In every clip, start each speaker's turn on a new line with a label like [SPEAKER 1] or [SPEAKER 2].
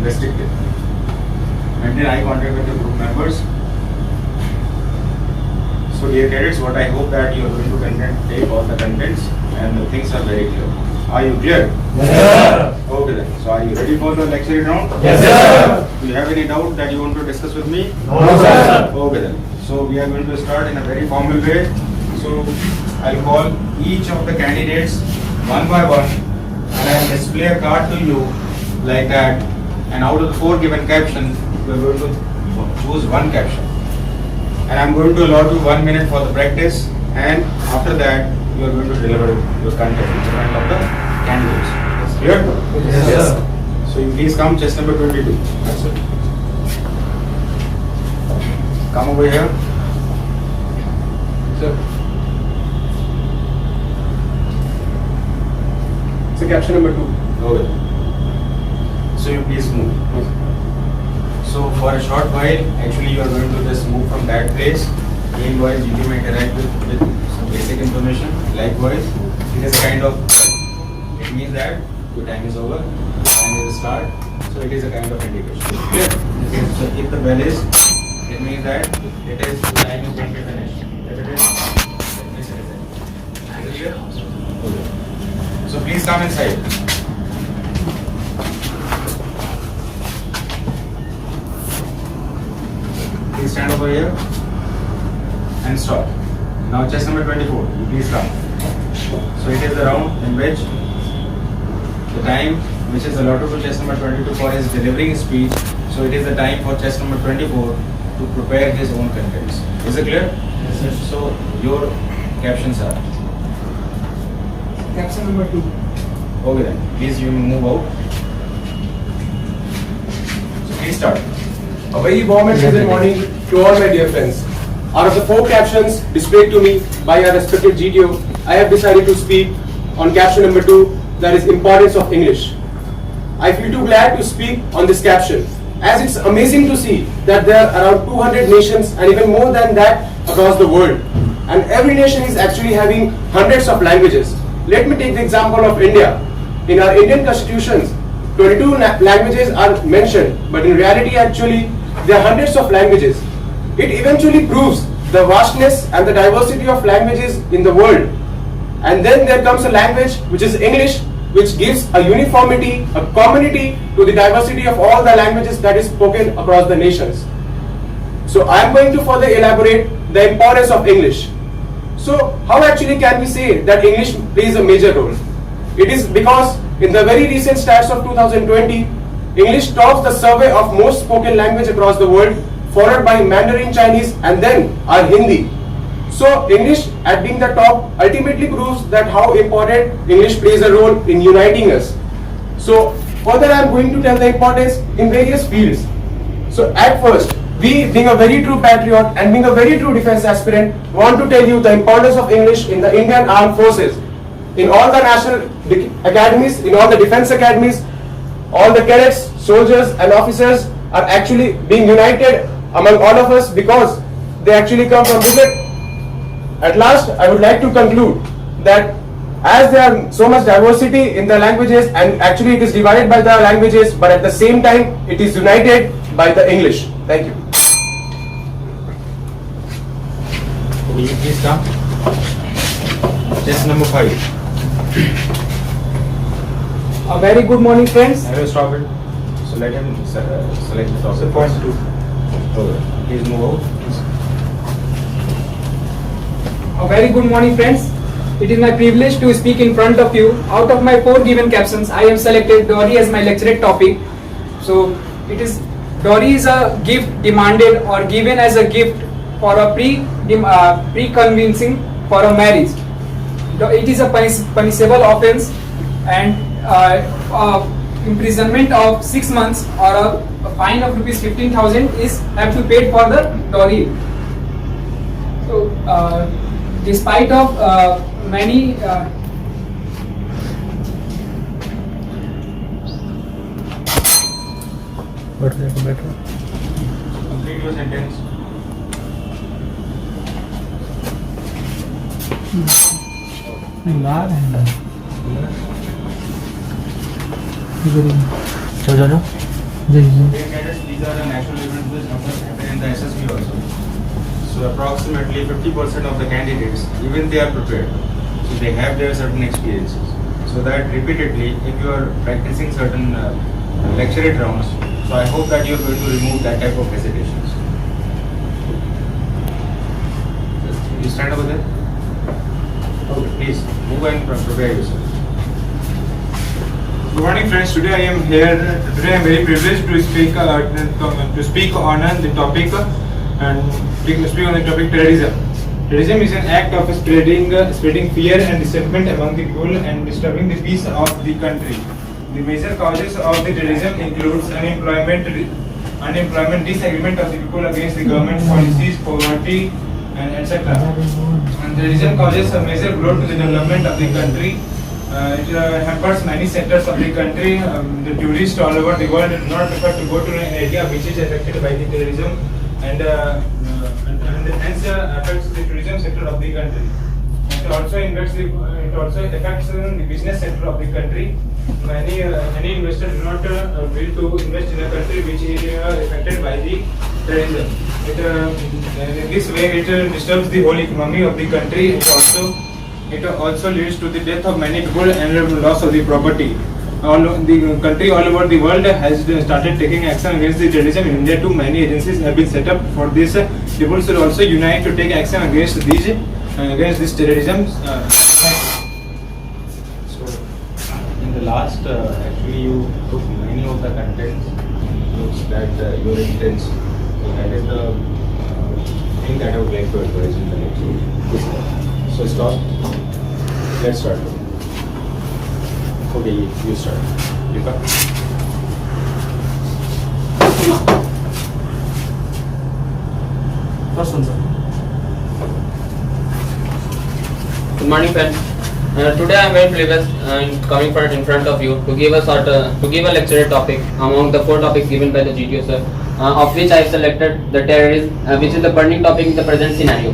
[SPEAKER 1] restricted. Maintain eye contact with the group members. So dear cadets, what I hope that you are going to take all the contents and the things are very clear. Are you clear?
[SPEAKER 2] Yes, sir.
[SPEAKER 1] Okay then. So are you ready for the lecture round?
[SPEAKER 2] Yes, sir.
[SPEAKER 1] Do you have any doubt that you want to discuss with me?
[SPEAKER 2] No, sir.
[SPEAKER 1] Okay then. So we are going to start in a very formal way. So I'll call each of the candidates one by one and I'll display a card to you like that. And out of the 4 given captions, we are going to choose one caption. And I'm going to allow you 1 minute for the practice, and after that you are going to deliver your content in front of the candidates. It's clear?
[SPEAKER 2] Yes, sir.
[SPEAKER 1] So you please come, chest number 22. That's it. Come over here.
[SPEAKER 2] Sir. So caption number 2.
[SPEAKER 1] Okay. So you please move. So for a short while, actually you are going to just move from that place. Meanwhile, you may interact with some basic information. Likewise, it is a kind of, it means that your time is over and it is start. So it is a kind of indication. Clear? Okay. So if the bell is, it means that it is time is going to finish. If it is, it is it clear? Okay. So please come inside. Please stand over here and stop. Now chest number 24, you please come. So it is the round in which the time which is allotted to chest number 22 for his delivering speech. So it is the time for chest number 24 to prepare his own contents. Is it clear?
[SPEAKER 2] Yes, sir.
[SPEAKER 1] So your captions are.
[SPEAKER 2] Caption number 2.
[SPEAKER 1] Okay then, please you move out. So please start.
[SPEAKER 2] A very warm and pleasant morning to all my dear friends. Out of the 4 captions displayed to me by our respected GTO, I have decided to speak on caption number 2, that is importance of English. I feel too glad to speak on this caption, as it's amazing to see that there are around 200 nations and even more than that across the world. And every nation is actually having hundreds of languages. Let me take the example of India. In our Indian constitutions, 22 languages are mentioned, but in reality actually there are hundreds of languages. It eventually proves the vastness and the diversity of languages in the world. And then there comes a language which is English, which gives a uniformity, a commonality to the diversity of all the languages that is spoken across the nations. So I am going to further elaborate the importance of English. So how actually can we say that English plays a major role? It is because in the very recent stats of 2020, English tops the survey of most spoken language across the world, followed by Mandarin Chinese and then our Hindi. So English at being the top ultimately proves that how important English plays a role in uniting us. So further I am going to tell the importance in various fields. So at first, we being a very true patriot and being a very true defense aspirant want to tell you the importance of English in the Indian Armed Forces. In all the national academies, in all the defense academies, all the cadets, soldiers and officers are actually being united among all of us because they actually come from different. At last, I would like to conclude that as there are so much diversity in the languages and actually it is divided by the languages, but at the same time it is united by the English. Thank you.
[SPEAKER 1] Will you please come? Chest number 5.
[SPEAKER 3] A very good morning, friends.
[SPEAKER 1] I will stop it. So let him select the topic. Point 2. Okay. Please move out.
[SPEAKER 3] A very good morning, friends. It is my privilege to speak in front of you. Out of my 4 given captions, I have selected Dowry as my lecture topic. So it is dowry is a gift demanded or given as a gift for a pre-convincing for a marriage. It is a punishable offence and imprisonment of 6 months or a fine of rupees 15,000 is have to pay for the dowry. So despite of many
[SPEAKER 1] Complete your sentence.
[SPEAKER 4] चलो
[SPEAKER 1] Cadets, these are the natural events which happen in the SSB also. So approximately 50% of the candidates, even they are prepared, so they have their certain experiences. So that repeatedly, if you are practicing certain lecturate rounds, so I hope that you are going to remove that type of hesitations. Just you stand over there. Okay, please move and prepare yourself.
[SPEAKER 4] Good morning, friends. Today I am here. Today I am very privileged to speak on the topic terrorism. Terrorism is an act of spreading fear and resentment among the people and disturbing the peace of the country. The major causes of the terrorism includes unemployment, disagreement of the people against the government policies, poverty, and etc. And terrorism causes a major blow to the development of the country. It hampers many sectors of the country. The tourists all over the world do not prefer to go to an area which is affected by the terrorism, and hence affects the tourism sector of the country. It also affects the business sector of the country. Many investors do not will to invest in a country which is affected by the terrorism. In this way, it disturbs the whole economy of the country. It also leads to the death of many people and loss of the property. The country all over the world has started taking action against the terrorism. In India too, many agencies have been set up for this. People should also unite to take action against this terrorism.
[SPEAKER 1] So, in the last, actually you took many of the contents, looks that your intents. So that is the thing that I would like to advise in the next. So stop. Let's start. Okay, you start. You come.
[SPEAKER 5] First one, sir.
[SPEAKER 6] Good morning, friends. Today I am very privileged coming in front of you to give a lecture topic among the 4 topics given by the GTO sir, of which I have selected the terrorism, which is the burning topic in the present scenario.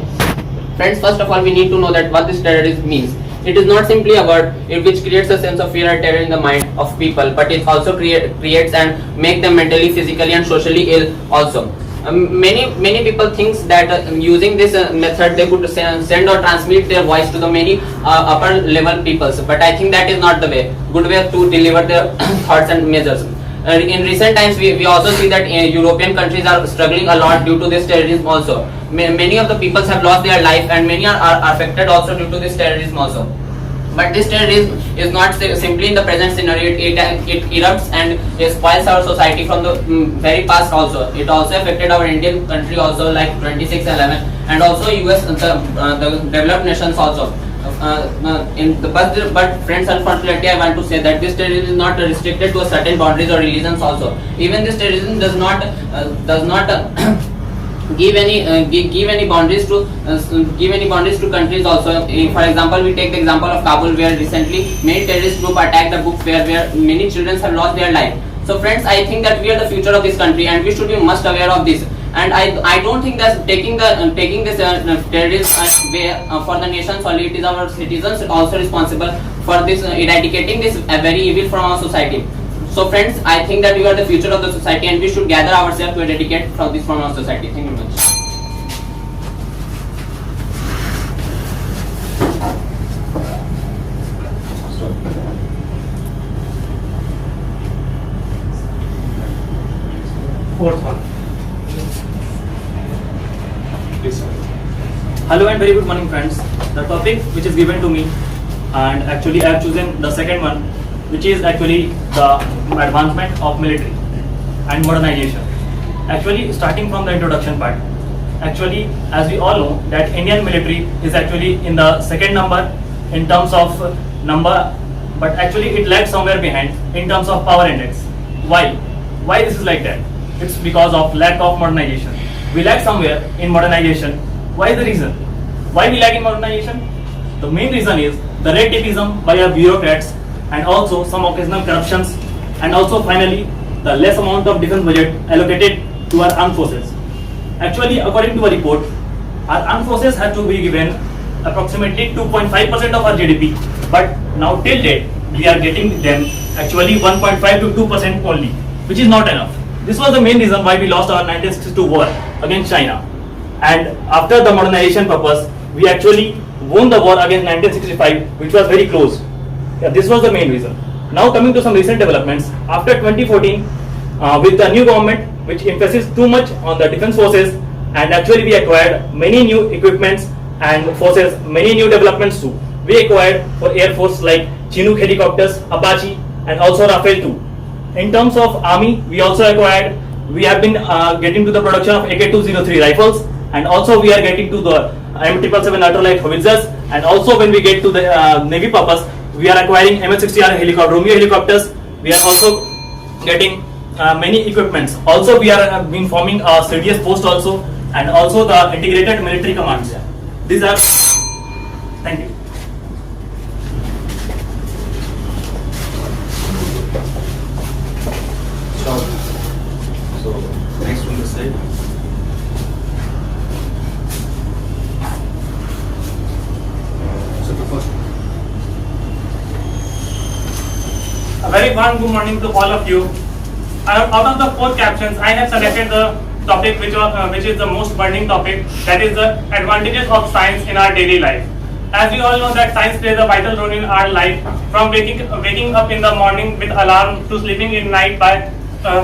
[SPEAKER 6] Friends, first of all, we need to know that what this terrorism means. It is not simply a word which creates a sense of fear or terror in the mind of people, but it also creates and make them mentally, physically, and socially ill also. Many people thinks that using this method they could send or transmit their voice to the many upper level peoples, but I think that is not the good way to deliver their thoughts and measures. In recent times, we also see that European countries are struggling a lot due to this terrorism also. Many of the people have lost their life and many are affected also due to this terrorism also. But this terrorism is not simply in the present scenario, it erupts and it spoils our society from the very past also. It also affected our Indian country also, like 26/11, and also US, the developed nations also. But friends, unfortunately, I want to say that this terrorism is not restricted to a certain boundaries or religions also. Even this terrorism does not give any boundaries to countries also. For example, we take the example of Kabul, where recently many terrorist group attacked the book fair where many children have lost their life. So friends, I think that we are the future of this country and we should be must aware of this. And I don't think that taking this terrorism way for the nations only, it is our citizens also responsible for this eradicating this very evil from our society. So friends, I think that we are the future of the society and we should gather ourselves to eradicate from our society. Thank you very much.
[SPEAKER 5] Fourth one.
[SPEAKER 1] Please.
[SPEAKER 5] Hello and very good morning, friends. The topic which is given to me, and actually I have chosen the second one, which is actually the advancement of military and modernization. Actually, starting from the introduction part, actually, as we all know that Indian military is actually in the second number in terms of number, but actually it lags somewhere behind in terms of power index. Why this is like that? It's because of lack of modernization. We lag somewhere in modernization. Why is the reason? Why we lag in modernization? The main reason is the red tapeism by our bureaucrats and also some occasional corruptions, and also finally the less amount of defense budget allocated to our armed forces. Actually, according to a report, our armed forces have to be given approximately 2.5% of our GDP, but now till date we are getting them actually 1.5 to 2% only, which is not enough. This was the main reason why we lost our 1962 war against China. And after the modernization purpose, we actually won the war against 1965, which was very close. Yeah, this was the main reason. Now coming to some recent developments, after 2014, with the new government, which emphasizes too much on the defense forces, and actually we acquired many new equipments and forces, many new developments too. We acquired for Air Force like Chinook helicopters, Apache, and also Rafale too. In terms of Army, we also acquired, we have been getting to the production of AK-203 rifles, and also we are getting to the M777 ultralight howitzers, and also when we get to the Navy purpose, we are acquiring MH-60R Romeo helicopters. We are also getting many equipments. Also we are been forming a CDS post also, and also the integrated military commands. These are, thank you.
[SPEAKER 1] So next on the side. So the first.
[SPEAKER 5] A very warm good morning to all of you. Out of the 4 captions, I have selected the topic which is the most burning topic, that is the advantages of science in our daily life. As we all know that science plays a vital role in our life, from waking up in the morning with alarm to sleeping in night by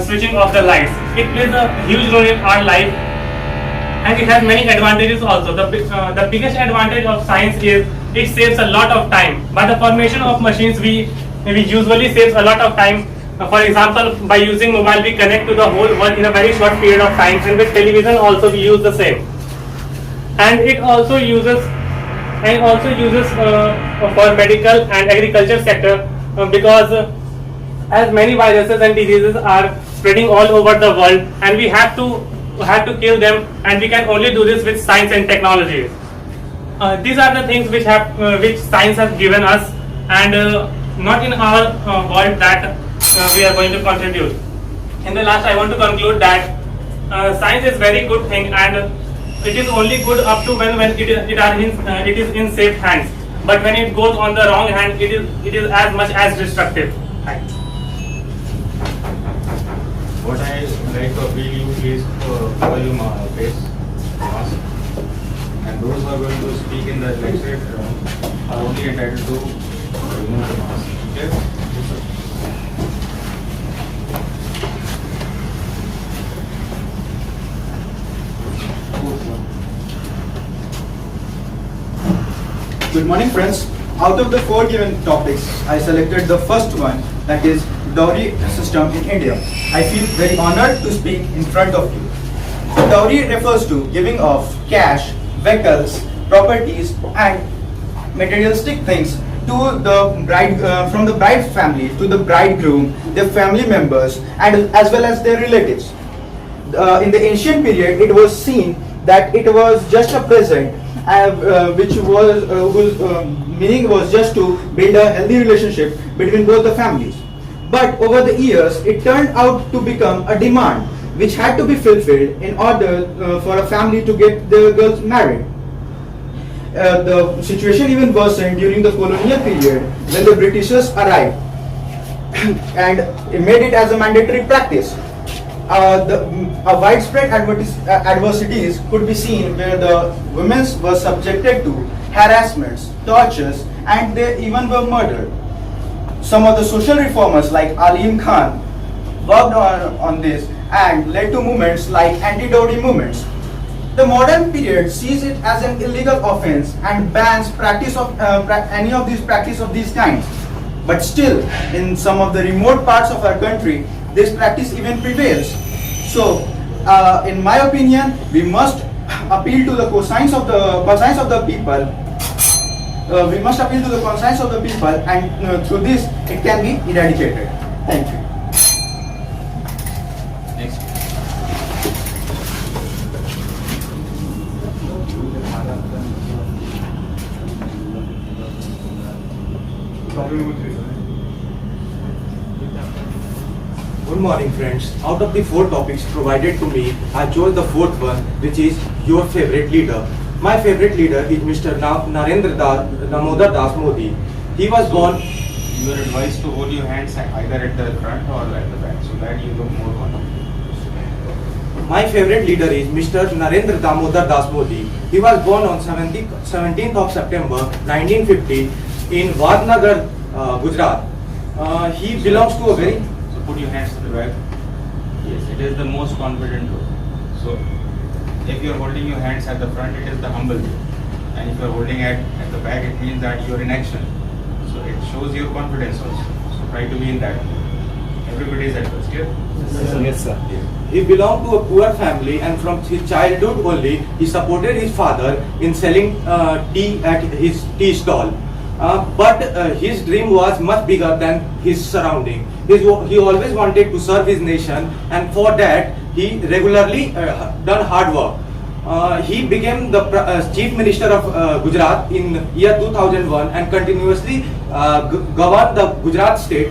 [SPEAKER 5] switching off the lights. It plays a huge role in our life, and it has many advantages also. The biggest advantage of science is it saves a lot of time. By the formation of machines, we usually saves a lot of time. For example, by using mobile, we connect to the whole world in a very short period of time, and with television also we use the same. And it also uses for medical and agriculture sector, because as many viruses and diseases are spreading all over the world, and we have to kill them, and we can only do this with science and technology. These are the things which science has given us, and not in our world that we are going to contribute. In the last, I want to conclude that science is very good thing, and it is only good up to when it is in safe hands. But when it goes on the wrong hand, it is as much as destructive. Thanks.
[SPEAKER 1] What I like to appeal you, please cover your face, mask, and those who are going to speak in the lecture are only entitled to remove the mask. Okay? Yes, sir.
[SPEAKER 7] Good morning, friends. Out of the 4 given topics, I selected the first one, that is dowry system in India. I feel very honored to speak in front of you. Dowry refers to giving of cash, vehicles, properties, and materialistic things to the bride, from the bride family to the bridegroom, their family members, and as well as their relatives. In the ancient period, it was seen that it was just a present, which was whose meaning was just to build a healthy relationship between both the families. But over the years, it turned out to become a demand which had to be fulfilled in order for a family to get the girls married. The situation even worsened during the colonial period when the Britishers arrived and made it as a mandatory practice. Widespread adversities could be seen where the women were subjected to harassments, tortures, and they even were murdered. Some of the social reformers like Alim Khan worked on this and led to movements like anti-dowry movements. The modern period sees it as an illegal offense and bans practice of any of these kinds. But still, in some of the remote parts of our country, this practice even prevails. So, in my opinion, we must appeal to the conscience of the people. We must appeal to the conscience of the people, and through this, it can be eradicated. Thank you.
[SPEAKER 1] Next.
[SPEAKER 2] Good morning, friends. Out of the 4 topics provided to me, I chose the 4th one, which is your favorite leader. My favorite leader is Mr. Narendra Damodar Das Modi. He was born.
[SPEAKER 1] You are advised to hold your hands either at the front or at the back, so that you look more confident.
[SPEAKER 7] My favorite leader is Mr. Narendra Damodar Das Modi. He was born on 17th of September 1950 in Vadnagar, Gujarat. He belongs to a very...
[SPEAKER 1] So put your hands to the back. Yes, it is the most confident role. So if you are holding your hands at the front, it is the humble way. And if you are holding at the back, it means that you are in action. So it shows your confidence also. So try to be in that. Everybody is at first, clear?
[SPEAKER 2] Yes, sir.
[SPEAKER 7] He belonged to a poor family, and from his childhood only, he supported his father in selling tea at his tea stall. But his dream was much bigger than his surrounding. He always wanted to serve his nation, and for that he regularly done hard work. He became the Chief Minister of Gujarat in year 2001 and continuously governed the Gujarat state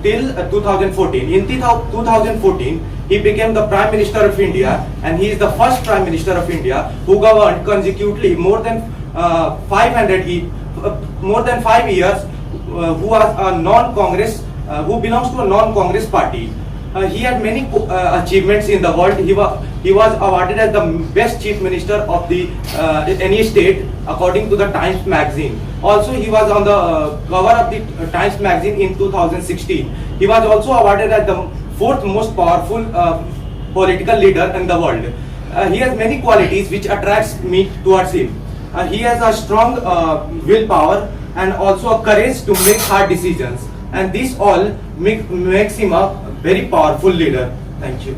[SPEAKER 7] till 2014. In 2014, he became the Prime Minister of India, and he is the first Prime Minister of India who governed consecutively more than 5 years, who was a non-Congress, who belongs to a non-Congress party. He had many achievements in the world. He was awarded as the best Chief Minister of the any state according to the Times magazine. Also, he was on the cover of the Times magazine in 2016. He was also awarded as the 4th most powerful political leader in the world. He has many qualities which attracts me towards him. He has a strong willpower and also a courage to make hard decisions. And this all makes him a very powerful leader. Thank you.